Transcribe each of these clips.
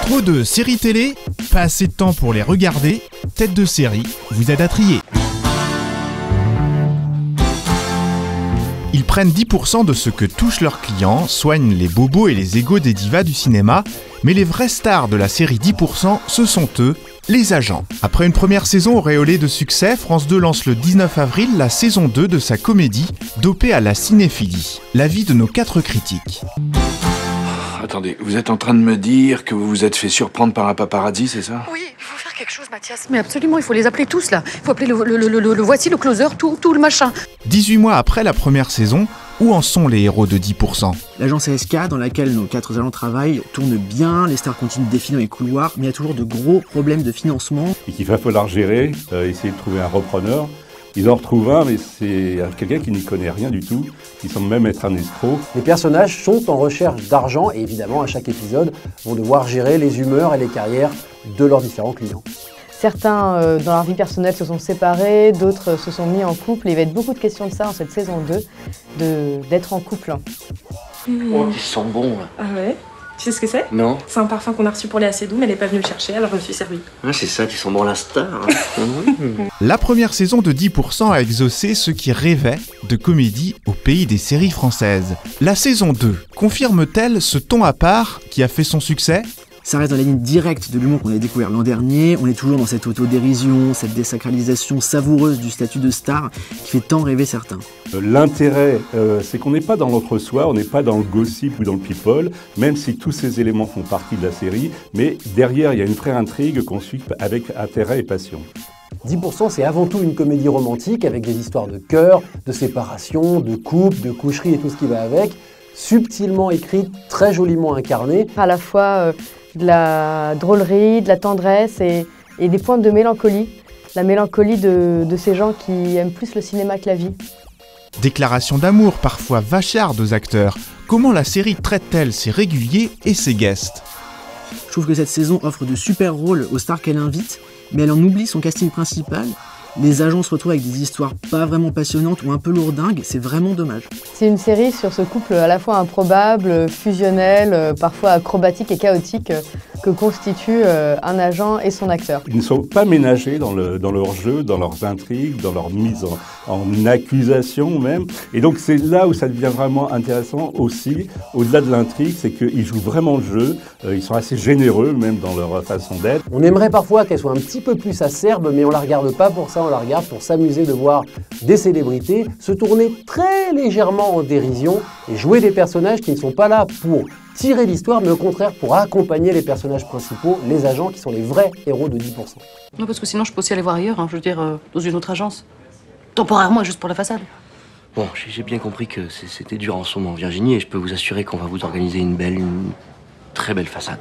Trop de séries télé, pas assez de temps pour les regarder, Tête de série vous aide à trier. Ils prennent 10% de ce que touchent leurs clients, soignent les bobos et les égos des divas du cinéma, mais les vrais stars de la série 10%, ce sont eux, les agents. Après une première saison auréolée de succès, France 2 lance le 19 avril la saison 2 de sa comédie, dopée à la cinéphilie. L'avis de nos 4 critiques. Attendez, vous êtes en train de me dire que vous vous êtes fait surprendre par un paparazzi, c'est ça? Oui, il faut faire quelque chose, Mathias. Mais absolument, il faut les appeler tous, là. Il faut appeler le voici, le closer, tout le machin. 18 mois après la première saison, où en sont les héros de 10%? L'agence ASK, dans laquelle nos 4 agents travaillent, tourne bien, les stars continuent de défiler dans les couloirs, mais il y a toujours de gros problèmes de financement. Et qu'il va falloir gérer, essayer de trouver un repreneur. Ils en retrouvent un, mais c'est quelqu'un qui n'y connaît rien du tout, qui semble même être un escroc. Les personnages sont en recherche d'argent et évidemment, à chaque épisode, vont devoir gérer les humeurs et les carrières de leurs différents clients. Certains, dans leur vie personnelle, se sont séparés, d'autres se sont mis en couple. Et il va y être beaucoup de questions de ça dans cette saison 2, d'être en couple. Oh, ils sont bons, là. Ah ouais? Tu sais ce que c'est? Non. C'est un parfum qu'on a reçu pour les assez doux, mais elle n'est pas venue le chercher, alors je me suis servie. Ah, c'est ça qui sont bons, la star. Hein. La première saison de 10% a exaucé ceux qui rêvaient de comédie au pays des séries françaises. La saison 2 confirme-t-elle ce ton à part qui a fait son succès ? Ça reste dans la ligne directe de l'humour qu'on a découvert l'an dernier. On est toujours dans cette autodérision, cette désacralisation savoureuse du statut de star qui fait tant rêver certains. L'intérêt, c'est qu'on n'est pas dans l'entre-soi, on n'est pas dans le gossip ou dans le people, même si tous ces éléments font partie de la série, mais derrière, il y a une vraie intrigue qu'on suit avec intérêt et passion. 10%, c'est avant tout une comédie romantique avec des histoires de cœur, de séparation, de couple, de coucherie et tout ce qui va avec, subtilement écrite, très joliment incarnée. À la fois de la drôlerie, de la tendresse et des pointes de mélancolie. La mélancolie de ces gens qui aiment plus le cinéma que la vie. Déclaration d'amour parfois vacharde aux acteurs. Comment la série traite-t-elle ses réguliers et ses guests ? Je trouve que cette saison offre de super rôles aux stars qu'elle invite, mais elle en oublie son casting principal. Les agents se retrouvent avec des histoires pas vraiment passionnantes ou un peu lourdingues, c'est vraiment dommage. C'est une série sur ce couple à la fois improbable, fusionnel, parfois acrobatique et chaotique que constitue un agent et son acteur. Ils ne sont pas ménagés dans leur jeu, dans leurs intrigues, dans leur mise en accusation même. Et donc c'est là où ça devient vraiment intéressant aussi, au-delà de l'intrigue, c'est qu'ils jouent vraiment le jeu, ils sont assez généreux même dans leur façon d'être. On aimerait parfois qu'elle soit un petit peu plus acerbe, mais on la regarde pas pour ça, on la regarde pour s'amuser de voir des célébrités se tourner très légèrement en dérision et jouer des personnages qui ne sont pas là pour tirer l'histoire, mais au contraire pour accompagner les personnages principaux, les agents qui sont les vrais héros de 10%. Non, parce que sinon, je peux aussi aller voir ailleurs, hein, je veux dire, dans une autre agence. Temporairement, juste pour la façade. Bon, j'ai bien compris que c'était dur en ce moment, Virginie, et je peux vous assurer qu'on va vous organiser une très belle façade.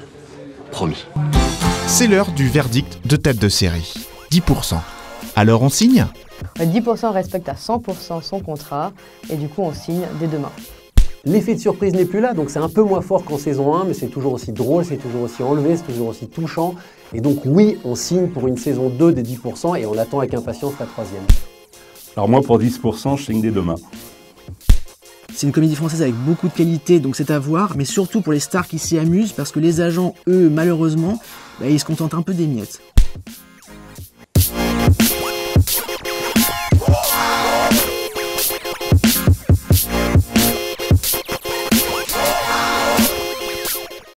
Promis. C'est l'heure du verdict de Tête de série. 10%. Alors on signe ? 10% respecte à 100% son contrat et du coup on signe dès demain. L'effet de surprise n'est plus là, donc c'est un peu moins fort qu'en saison 1, mais c'est toujours aussi drôle, c'est toujours aussi enlevé, c'est toujours aussi touchant. Et donc oui, on signe pour une saison 2 des 10% et on attend avec impatience la 3e. Alors moi pour 10%, je signe dès demain. C'est une comédie française avec beaucoup de qualité, donc c'est à voir, mais surtout pour les stars qui s'y amusent, parce que les agents, eux, malheureusement, ils se contentent un peu des miettes.